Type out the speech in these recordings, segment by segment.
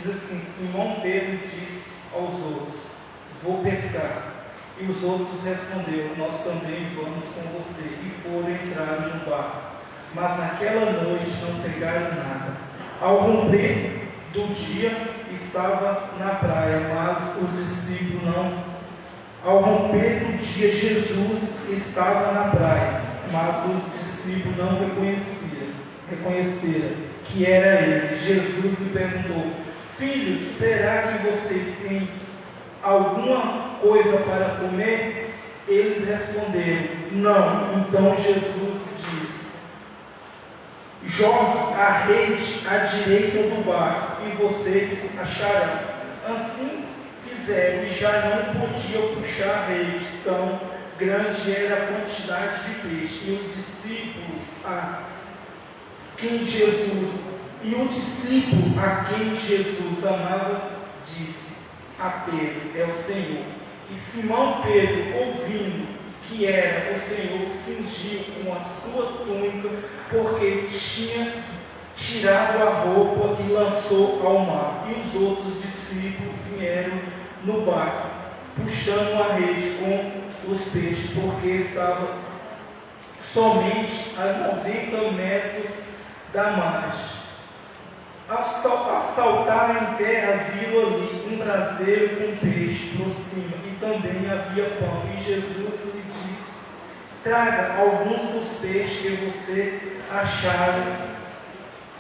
diz assim: Simão Pedro disse aos outros: vou pescar. E os outros responderam: nós também vamos com você. E foram entrar no barco. Mas naquela noite não pegaram nada. Ao romper do dia, estava na praia, mas os discípulos não. Ao romper do dia, Jesus estava na praia, mas os discípulos não reconheceram que era ele. Jesus lhe perguntou: filhos, será que vocês têm alguma coisa para comer? Eles responderam: não. Então Jesus disse: jogue a rede à direita do barco e vocês acharão. Assim fizeram e já não podiam puxar a rede, tão grande era a quantidade de peixe. E os discípulos a quem Jesus amava disse a Pedro: é o Senhor. E Simão Pedro, ouvindo que era o Senhor, cingiu com a sua túnica, porque tinha tirado a roupa e lançou ao mar. E os outros discípulos vieram no barco, puxando a rede com os peixes, porque estava somente a 90 metros da margem. Ao saltar em terra, viu ali um braseiro com peixe por cima, e também havia pão. E Jesus lhe disse: traga alguns dos peixes que você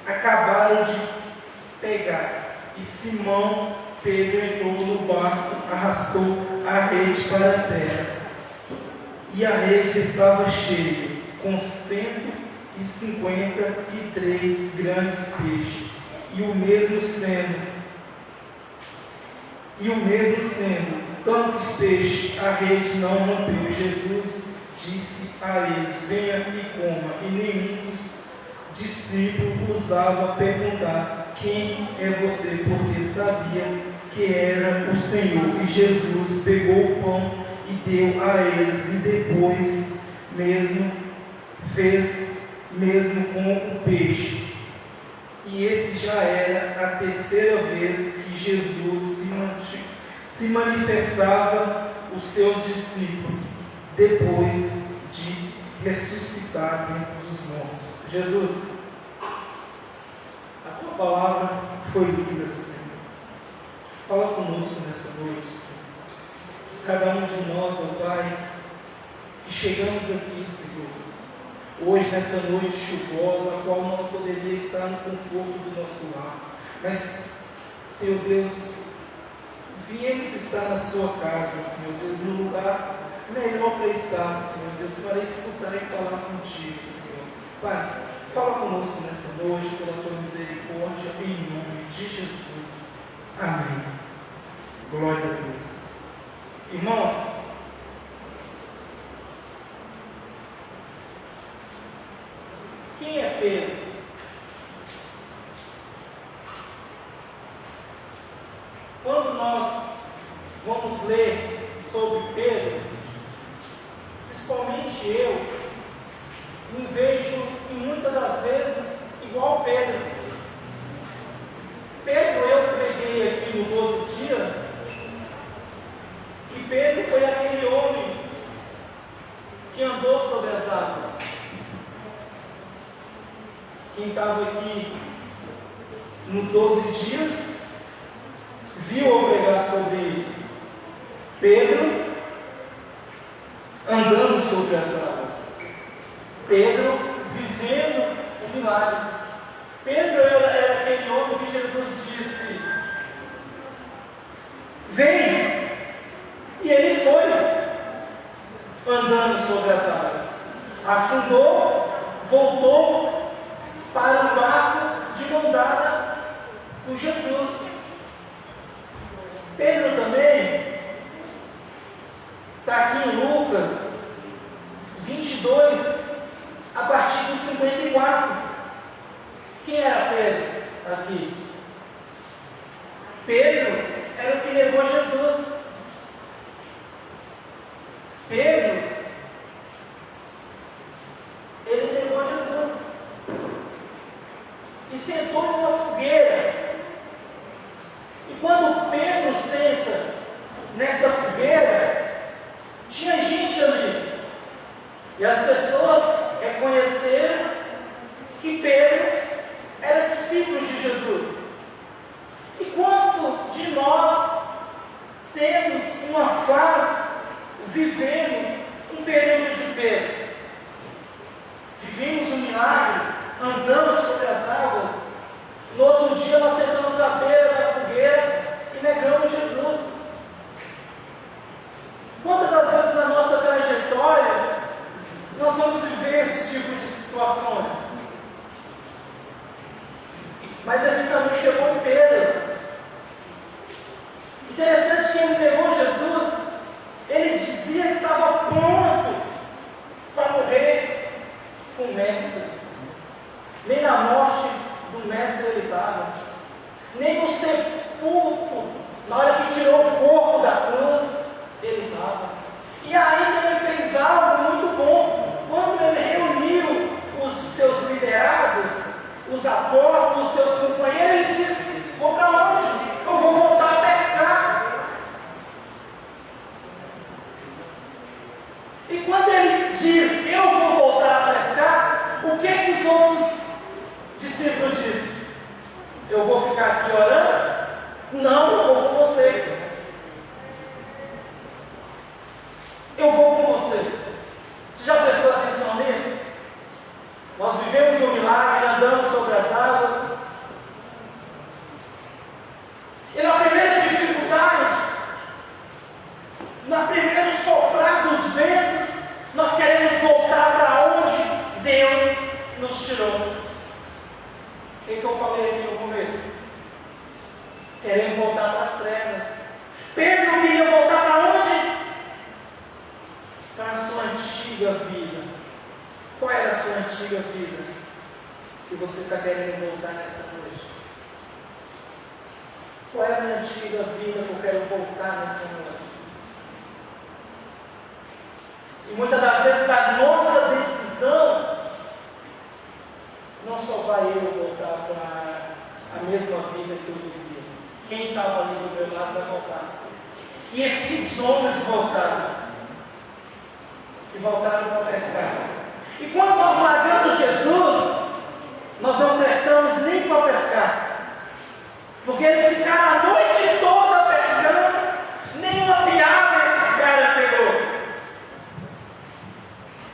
acabaram de pegar. E Simão Pedro entrou no barco, arrastou a rede para a terra, e a rede estava cheia, com 153 grandes peixes. E o mesmo sendo tantos peixes, a rede não rompeu. Jesus disse a eles: venha e coma. E nenhum dos discípulos ousava perguntar: quem é você? Porque sabia que era o Senhor. E Jesus pegou o pão e deu a eles, e depois fez mesmo com o peixe. E esse já era a terceira vez que Jesus se manifestava aos seus discípulos, depois de ressuscitar dentre os mortos. Jesus, a tua palavra foi lida, Senhor. Fala conosco nesta noite, Senhor. Cada um de nós, ó Pai, que chegamos aqui, Senhor, hoje, nessa noite chuvosa, a qual nós poderíamos estar no conforto do nosso lar. Mas, Senhor Deus, viemos estar na sua casa, Senhor Deus, no lugar melhor para estar, Senhor Deus, para escutar e falar contigo, Senhor. Pai, fala conosco nessa noite, pela tua misericórdia, em nome de Jesus. Amém. Glória a Deus. Irmãos, quem é Pedro? Quando nós vamos ler sobre Pedro, principalmente eu, me vejo muitas das vezes igual Pedro. Pedro, eu preguei aqui no 12 dias, e Pedro foi aquele homem que andou sobre as águas. Quem estava aqui no 12 dias, viu eu pregar sobre isso. Pedro andando sobre as águas. Pedro vivendo o milagre. Pedro era aquele homem que Jesus disse: venha. E ele foi andando sobre as águas. Afundou, voltou para o barco de mão dada com Jesus. Pedro também está aqui em Lucas 22, a partir do 54. Quem era Pedro aqui? Pedro era o que levou Jesus. Pedro, ele levou Jesus e sentou numa fogueira vivemos um período de Pedro. Vivemos um milagre, andamos sobre as águas. No outro dia nós sentamos à beira da fogueira e negamos Jesus. Quantas das vezes na nossa trajetória nós vamos viver esse tipo de situações? Mas aqui também chegou Pedro. Interessante que ele pegou Jesus, ele dizia que estava pronto para morrer com o mestre. Nem na morte do mestre ele estava, nem no sepulcro, na hora que tirou o corpo da cruz, ele estava. E ainda ele fez algo muito bom. Quando ele reuniu os seus liderados, os apóstolos, os seus companheiros, ele disse: vou para onde? Eu vou voltar a pescar. E quando ele diz: eu vou voltar a pescar, o que os outros discípulos dizem? Eu vou ficar aqui orando? Não, eu vou com você. Eu vou com você. Você já prestou atenção nisso? Nós vivemos um milagre, andamos sobre as águas. E na primeira dificuldade, na primeira soprar dos ventos, nós queremos voltar para onde Deus nos tirou. O que eu falei aqui no começo? Queremos voltar para as trevas. Pedro queria voltar para onde? Para a sua antiga vida. Qual era a sua antiga vida que você está querendo voltar nessa noite? Qual é a minha antiga vida que eu quero voltar nessa noite? E muitas das vezes a nossa decisão não só vai eu voltar para a mesma vida que eu vivia. Quem estava ali do meu lado vai voltar. E esses homens voltaram. E voltaram para pescar. E quando nós largamos Jesus, nós não prestamos nem para pescar. Porque eles ficaram a noite toda pescando, nenhuma piada esses caras pegou.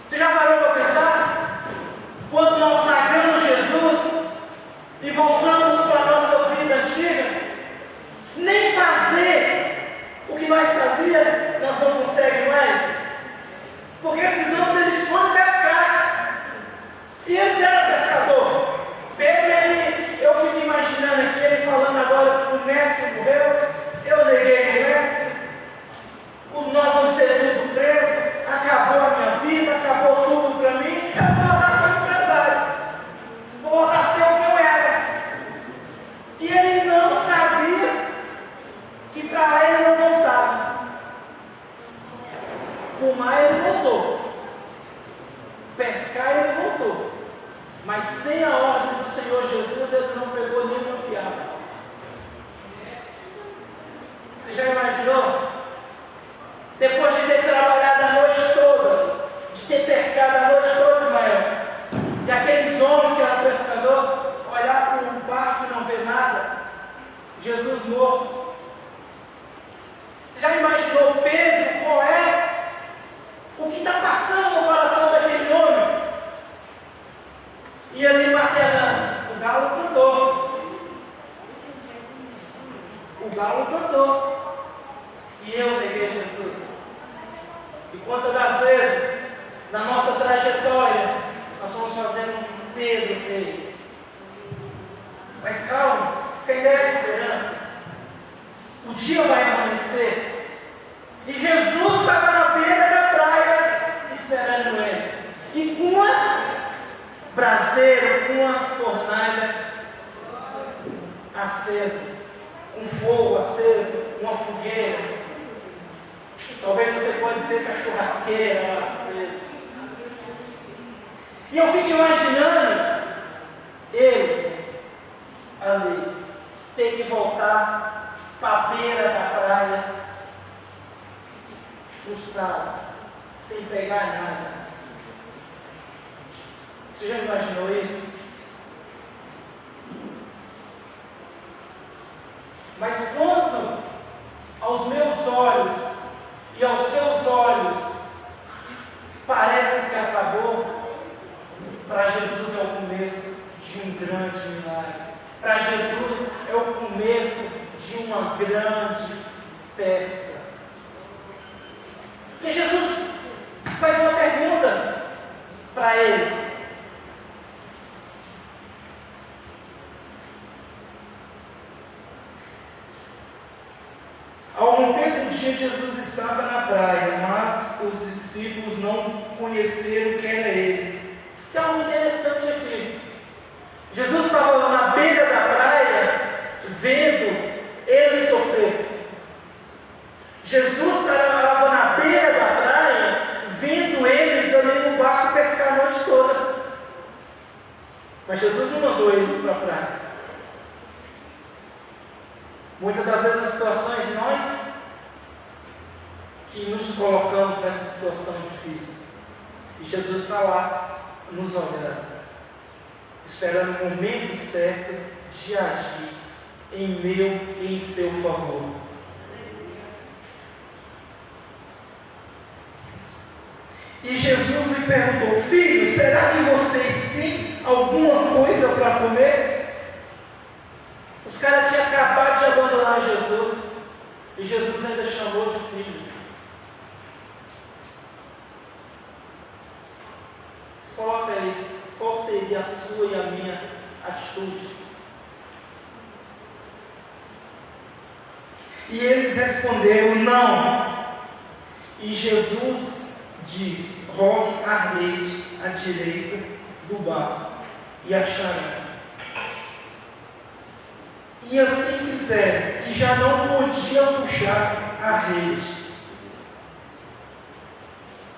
Você já parou para pensar? Quando nós largamos Jesus e voltamos para a nossa vida antiga, nem fazer o que nós sabíamos, nós não conseguimos mais. Porque esses homens, eles foram pescar. E eles eram pescadores. Pedro, eu fico imaginando aqui, ele falando agora que o mestre morreu, eu neguei o mestre, nós vamos ser tudo presos, acabou a minha vida, acabou tudo para mim, eu vou voltar a ser empresário. Vou voltar a ser o que eu era. E ele não sabia que para ele não voltava. Por mar ele voltou. Pescar ele voltou. Mas sem a ordem do Senhor Jesus, ele não pegou nenhuma piada. Você já imaginou? Depois de ter trabalhado a noite toda, de ter pescado a noite toda, Ismael, e aqueles homens que eram pescadores, olhar para um barco e não ver nada, Jesus morto. Você já imaginou Pedro, qual é o que está passando no coração daquele homem? E ali martelando, o galo cantou. O galo cantou. E eu neguei Jesus. E quantas das vezes, na nossa trajetória, nós vamos fazendo o que Pedro fez. Mas calma, tem a esperança. O dia vai amanhecer. E Jesus estava na beira da praia esperando ele. E com uma braseira, com uma fornalha acesa, um fogo aceso, uma fogueira. Talvez você pode dizer que a churrasqueira acesa. E eu fico imaginando eles ali ter que voltar para a beira da praia, frustrado, sem pegar nada. Você já imaginou isso? Mas quanto aos meus olhos e aos seus olhos o começo de uma grande festa. E Jesus faz uma pergunta para eles. Ao romper do dia, Jesus estava na praia, mas os discípulos não conheceram quem era ele. Tem algo interessante aqui. Jesus estava na beira da praia, vendo eles sofrer. Jesus estava na beira da praia, vendo eles ali no barco pescar a noite toda. Mas Jesus não mandou ele para a praia. Muitas das vezes nas situações, nós que nos colocamos nessa situação difícil. E Jesus está lá, nos olhando, esperando o momento certo de agir em meu e em seu favor. E Jesus lhe perguntou: filho, será que vocês têm alguma coisa para comer? Os caras tinham acabado de abandonar Jesus, e Jesus ainda chamou de filho. Coloca aí, qual seria a sua e a minha atitude? E eles responderam: não. E Jesus diz: rogue a rede à direita do barco, e acharão. E assim fizeram, e já não podiam puxar a rede.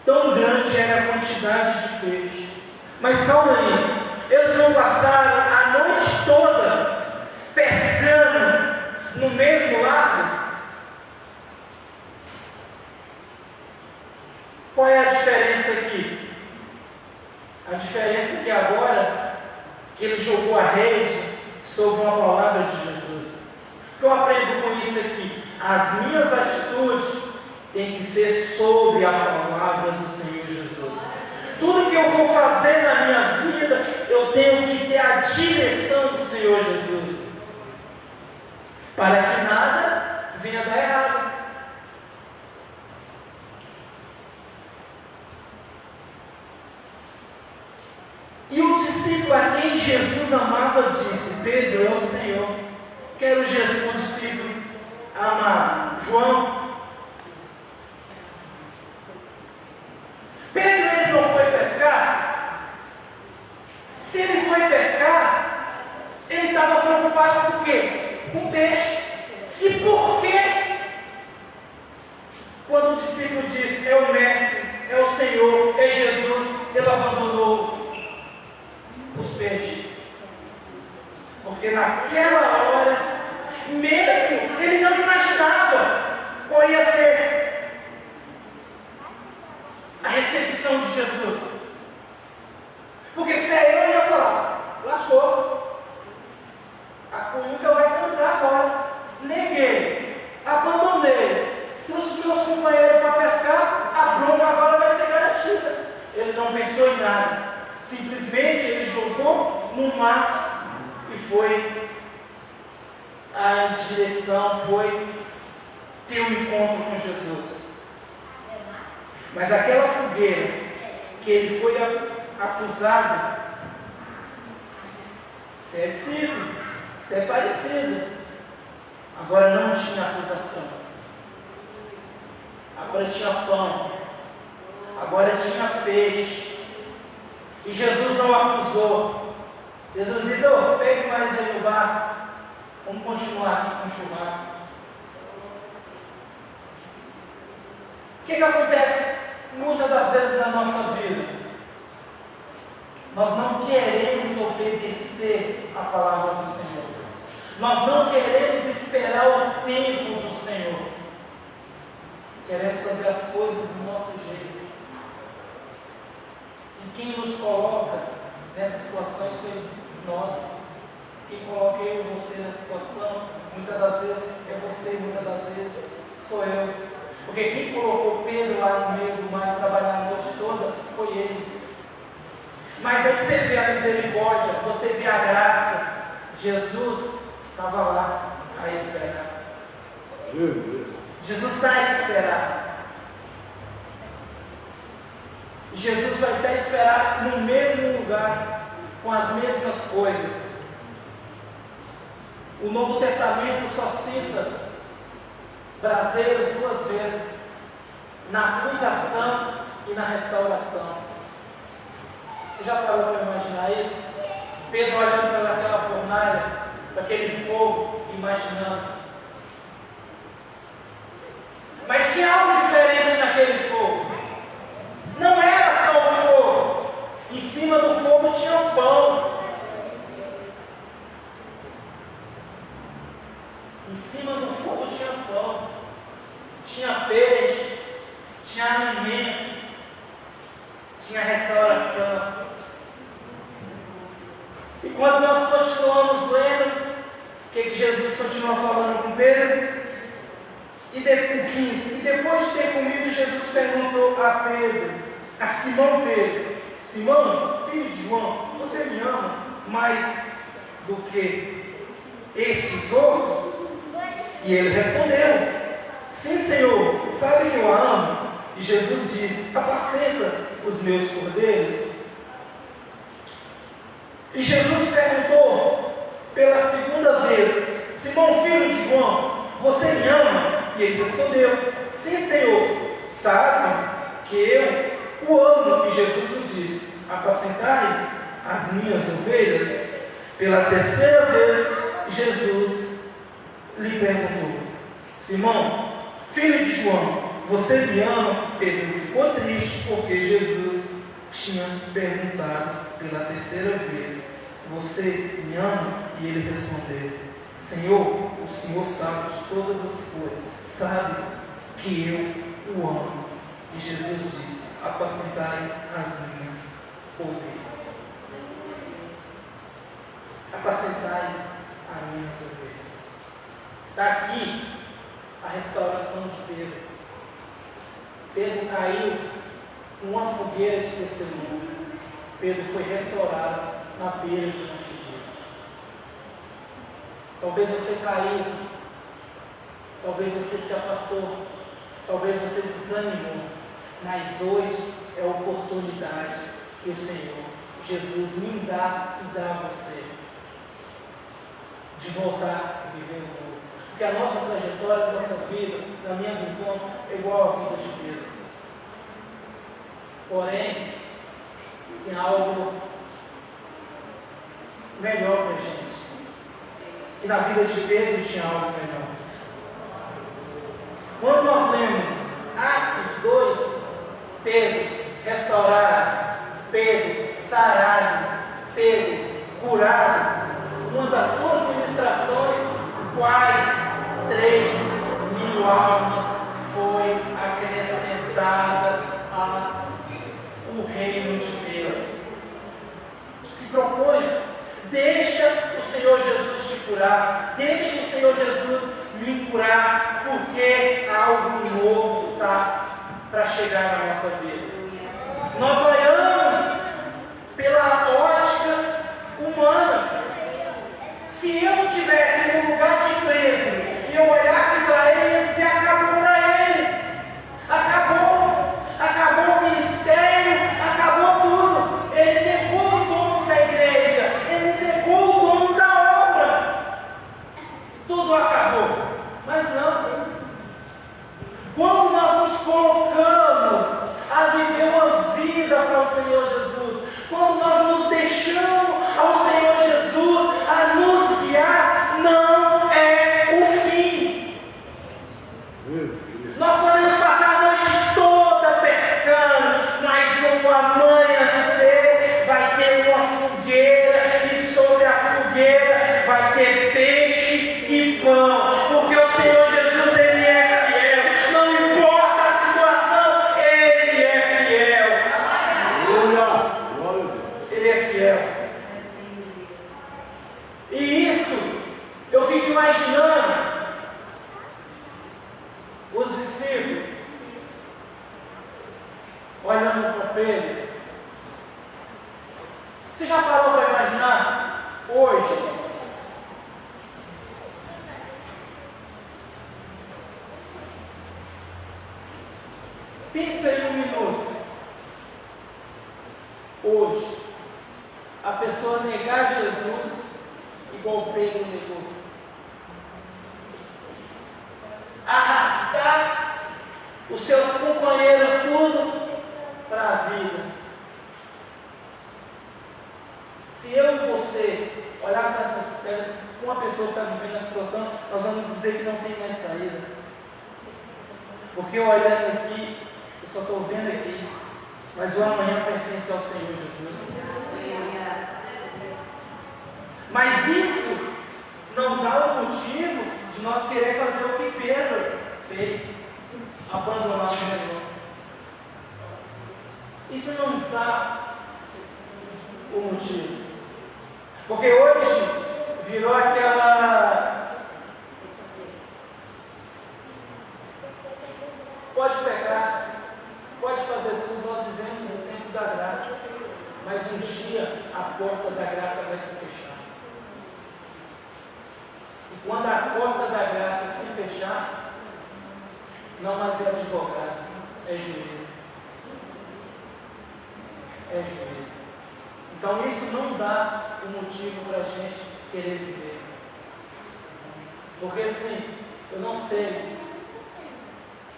Tão grande era a quantidade de peixe. Mas calma aí, eles não passaram a noite toda pescando no mesmo lago? Qual é a diferença aqui? A diferença é que agora que ele jogou a rede sobre uma palavra de Jesus. O que eu aprendo com isso aqui? As minhas atitudes têm que ser sobre a palavra do Senhor Jesus. Tudo que eu for fazer na minha vida, eu tenho que ter a direção do Senhor Jesus, para que nada venha dar errado. E o discípulo a quem Jesus amava disse: Pedro é o Senhor. Quero Jesus, o discípulo, amar João. Pedro, ele não foi pescar? Se ele foi pescar, ele estava preocupado com o quê? Com peixe. E por quê? Quando o discípulo diz: é o Mestre, é o Senhor, é Jesus, ele abandonou os peixes. Porque naquela hora, mesmo ele não imaginava qual ia ser a recepção de Jesus. Porque se é eu ia falar: lascou, a cunhuca vai cantar agora. Neguei, abandonei, trouxe os meus companheiros para pescar, a bronca agora vai ser garantida. Ele não pensou em nada. Simplesmente ele jogou no mar e foi a direção, foi ter um encontro com Jesus. Mas aquela fogueira que ele foi acusado, se é discípulo, se é parecido, agora não tinha acusação, agora tinha pão, agora tinha peixe. E Jesus não acusou. Jesus diz: pegue mais aí no barco, vamos continuar aqui com o churrasco. O que acontece muitas das vezes na nossa vida? Nós não queremos obedecer a palavra do Senhor. Nós não queremos esperar o tempo do Senhor. Queremos fazer as coisas do nosso jeito. E quem nos coloca nessas situações foi nós. Quem coloca eu e você nessa situação, muitas das vezes é você, muitas das vezes sou eu. Porque quem colocou Pedro lá no meio do mar trabalhar a noite toda foi ele. Mas aí você vê a misericórdia, você vê a graça. Jesus estava lá. Jesus está a esperar. Jesus vai até esperar no mesmo lugar, com as mesmas coisas. O Novo Testamento só cita braseiros 2 vezes, na acusação e na restauração. Você já parou para imaginar isso? Pedro olhando para aquela fornalha, para aquele fogo, imaginando. Mas tinha algo diferente naquele fogo. Não era só o fogo. Em cima do fogo tinha o pão. Em cima do fogo tinha pão. Tinha peixe. Tinha alimento. Tinha restauração. E quando nós continuamos lendo, o que Jesus continua falando com Pedro? E depois de ter comido, Jesus perguntou a Pedro, a Simão Pedro: Simão, filho de João, você me ama mais do que estes outros? E ele respondeu: sim, Senhor, sabe que eu a amo? E Jesus disse: apacenta os meus cordeiros. E Jesus perguntou pela segunda vez: Simão, filho de João, você me ama? E ele respondeu: sim, Senhor, sabe que eu o amo. E Jesus lhe disse: apacentais as minhas ovelhas? Pela terceira vez, Jesus lhe perguntou: Simão, filho de João, você me ama? Pedro ficou triste porque Jesus tinha perguntado pela terceira vez: você me ama? E ele respondeu: Senhor, o Senhor sabe de todas as coisas, sabe que eu o amo. E Jesus disse: apacentai as minhas ovelhas. Apacentai as minhas ovelhas. Está aqui a restauração de Pedro. Pedro caiu numa fogueira de testemunho. Pedro foi restaurado na beira de uma figueira. Talvez você caiu, talvez você se afastou, talvez você desanimou, mas hoje é a oportunidade que o Senhor Jesus me dá e dá a você de voltar a viver o novo. Porque a nossa trajetória, a nossa vida, na minha visão, é igual à vida de Pedro. Porém, tem algo melhor para a gente. E na vida de Pedro tinha algo melhor. Quando nós lemos Atos 2, Pedro restaurado, Pedro sarado, Pedro curado, uma das suas ministrações, quais 3.000 almas foi acrescentada ao reino de Deus. Se proponha, deixa o Senhor Jesus te curar, deixa o Senhor Jesus me curar, porque algo novo está para chegar na nossa vida. Nós olhamos pela ótica humana. Se eu estivesse no lugar de Pedro e eu olhasse para ele e disse: acabou para ele, acabou o ministério, acabou tudo. Ele negou o dono da igreja, ele negou o dono da obra, tudo acabou. Mas não. Quando nós nos colocamos a viver uma vida para o Senhor Jesus, quando nós nos deixamos ao Senhor Jesus a nos guiar, não é o fim. Nós podemos passar a noite toda pescando, mas no amanhecer vai ter uma fogueira, e sobre a fogueira vai ter peixe e pão, porque o Senhor Jesus, Ele é fiel, não importa a situação, Ele é fiel. Ele é fiel. E isso, eu fico imaginando os discípulos olhando para Pedro. Você já parou para imaginar hoje Pensa aí um minuto. Hoje, a pessoa negar Jesus igual Pedro negou. Arrastar os seus companheiros tudo para a vida. Se eu e você olhar para uma pessoa que está vivendo a situação, nós vamos dizer que não tem mais saída. Porque olhando aqui, eu só estou vendo aqui, mas o amanhã pertence ao Senhor Jesus. Mas isso não dá o motivo de nós querer fazer o que Pedro fez, abandonar o Senhor. Isso não dá o motivo. Porque hoje virou aquela... Pode pecar, pode fazer tudo, nós vivemos no tempo da graça. Mas um dia a porta da graça vai se fechar. E quando a porta da graça se fechar, não mais é advogado, é juiz. É juiz. Então isso não dá um motivo para a gente querer viver. Porque assim, eu não sei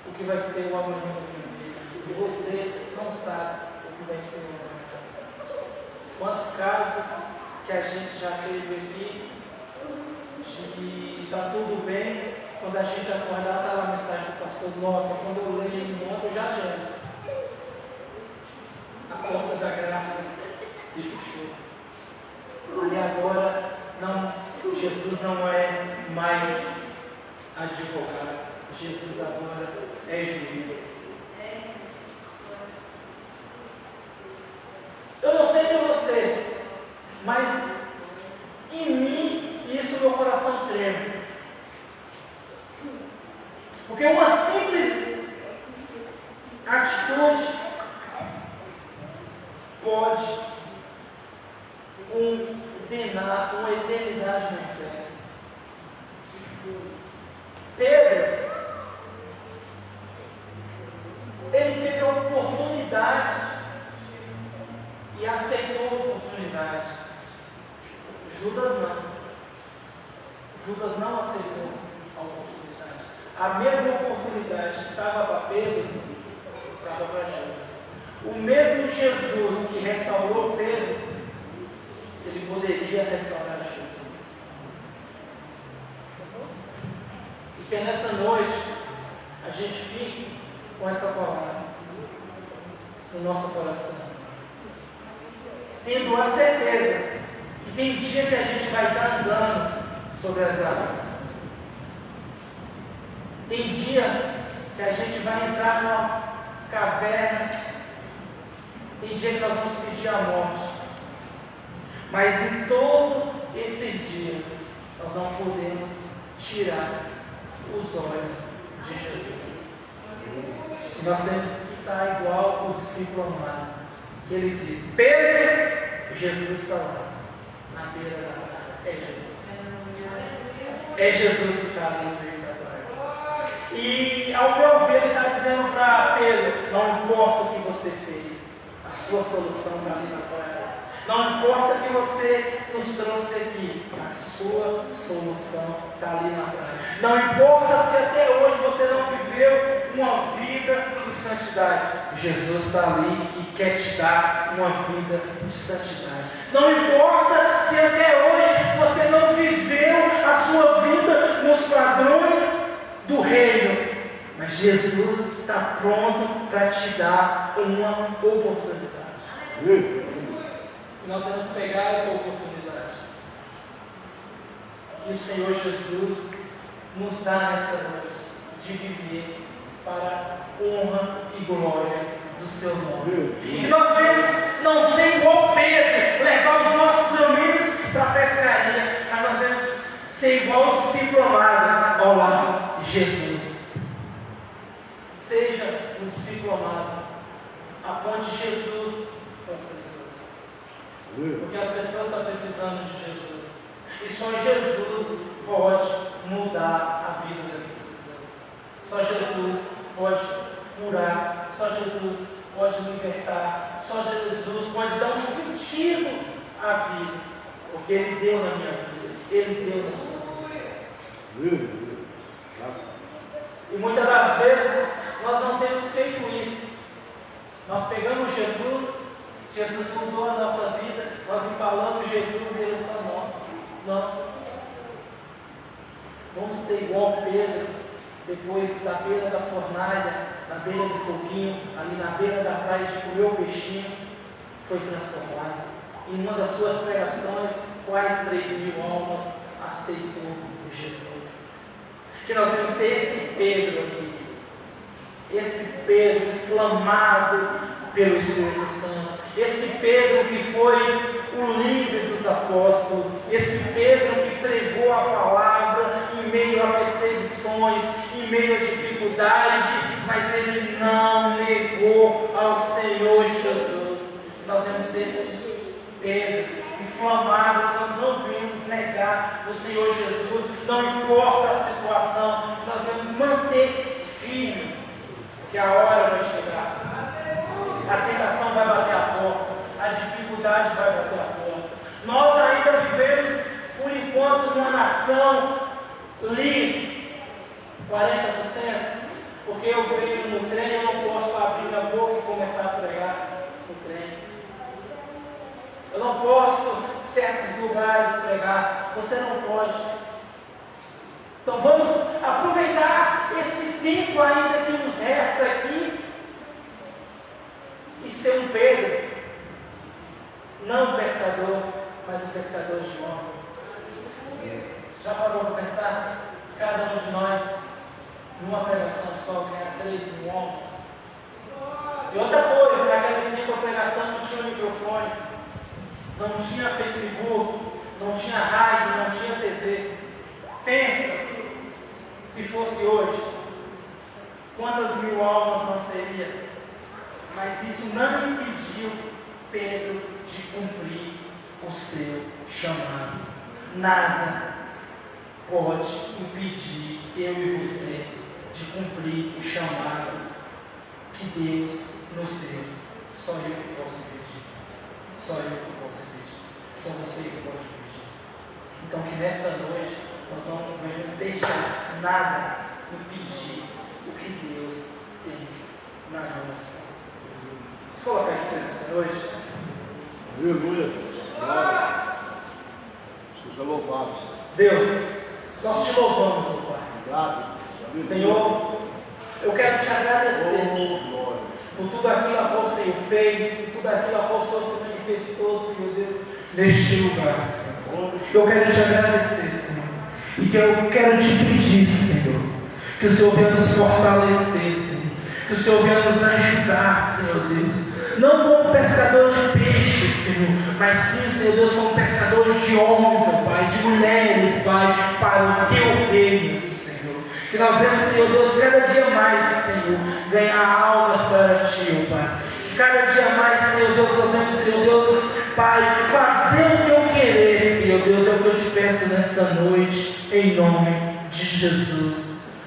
o que vai ser o amanhã da minha vida. E você não sabe o que vai ser o amanhã. Quantos casos que a gente já teve aqui, de está tudo bem, quando a gente acordar, está lá a mensagem do pastor, nota, quando eu leio, nota, eu já gero. A porta da graça se fechou. E agora, não, Jesus não é mais advogado, Jesus agora é juiz. Eu não sei de você, mas em mim isso meu coração treme. Porque uma simples atitude pode condenar uma eternidade no inferno. Pedro, ele teve a oportunidade e aceitou a oportunidade. Judas não. Judas não aceitou a oportunidade. A mesma oportunidade que estava para Pedro, estava para Judas. O mesmo Jesus que restaurou Pedro, ele poderia restaurar Judas. E que nessa noite a gente fique com essa palavra no nosso coração, tendo a certeza que tem dia que a gente vai estar andando sobre as águas. Tem dia que a gente vai entrar numa caverna. Tem dia que nós vamos pedir a morte. Mas em todos esses dias, nós não podemos tirar os olhos de Jesus. Nós temos que estar igual o discípulo amado, que ele diz: Pedro, Jesus está lá, na beira da praia. É Jesus. É Jesus que está ali no meio da praia. E ao meu ver, ele está dizendo para Pedro: não importa o que você fez, a sua solução está ali na praia. Não importa que você nos trouxe aqui, a sua solução está ali na praia. Não importa se até hoje você não viveu uma vida de santidade, Jesus está ali e quer te dar uma vida de santidade. Não importa se até hoje você não viveu a sua vida nos padrões do reino, mas Jesus está pronto para te dar uma oportunidade. E nós vamos pegar essa oportunidade que o Senhor Jesus nos dá nessa noite de viver para a honra e glória do seu nome. E nós vemos não ser igual Pedro, levar os nossos amigos para a pescaria, mas nós vemos ser igual o discípulo amado ao lado de Jesus. Seja um discípulo amado, aponte Jesus para as pessoas. Porque as pessoas estão precisando de Jesus. E só Jesus pode mudar a vida dessas pessoas. Só Jesus pode curar só Jesus pode libertar, só Jesus pode dar um sentido à vida, porque Ele deu na minha vida, Ele deu na sua vida. E muitas das vezes nós não temos feito isso. Nós pegamos Jesus, Jesus mudou a nossa vida, nós embalamos Jesus e Ele é só nosso. Não. Vamos ser igual Pedro, depois da beira da fornalha, na beira do foguinho, ali na beira da praia de comer o peixinho, foi transformado. Em uma das suas pregações, quase 3.000 almas aceitou Jesus. Que nós vamos ser esse Pedro aqui, esse Pedro inflamado pelo Espírito Santo, esse Pedro que foi o líder dos apóstolos, esse Pedro que pregou a palavra em meio a perseguições, em meio a dificuldades, mas ele não negou ao Senhor Jesus. Nós vamos ser esse Pedro inflamado, nós não vamos negar o Senhor Jesus, não importa a situação, nós vamos manter firme, que a hora vai chegar, a tentação vai bater a porta, a dificuldade vai bater a porta. Nós ainda vivemos, por enquanto, numa nação livre, 40%, porque eu venho no trem, eu não posso abrir minha boca e começar a pregar no trem. Eu não posso, em certos lugares, pregar. Você não pode. Então vamos aproveitar esse tempo ainda que nos resta aqui e ser um Pedro, não um pescador, mas um pescador de homens. Já parou para pensar? Cada um de nós, numa pregação só, ganha 3.000 homens. E outra coisa, naquele tempo a pregação não tinha microfone, não tinha Facebook, não tinha rádio, não tinha TV. Pensa, se fosse hoje, quantas 1.000 almas não seria? Mas isso não impediu Pedro de cumprir o seu chamado. Nada pode impedir eu e você de cumprir o chamado que Deus nos deu. Só eu que posso impedir. Só eu que posso impedir. Só você que pode impedir. Então que nessa noite nós não vamos deixar nada impedir o que Deus tem na nossa vida. Vamos colocar de pé nessa noite? Aleluia. Seja louvado. Deus, nós te louvamos, meu Pai. Obrigado. Senhor, eu quero te agradecer por tudo aquilo a qual o Senhor fez, por tudo aquilo a qual o Senhor se manifestou, Senhor Deus, neste lugar, Senhor. Eu quero te agradecer, Senhor, e que eu quero te pedir, Senhor, que o Senhor venha nos fortalecer, Senhor, que o Senhor venha nos ajudar, Senhor Deus, não como pescador de peixes, Senhor, mas sim, Senhor Deus, como pescador de homens, ó Pai, de mulheres, Pai, para o teu reino, Senhor. Que nós vemos, Senhor Deus, cada dia mais, Senhor, ganhar almas para ti, ó Pai. Cada dia mais, Senhor Deus, nós vemos, Senhor Deus, Pai, fazer o teu querer, Senhor Deus, é o que eu te peço nesta noite, em nome de Jesus.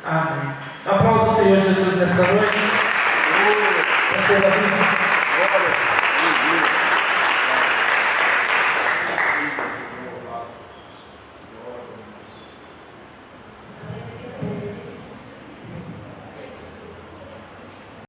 Amém. Aplauda o Senhor Jesus nesta noite. Glória.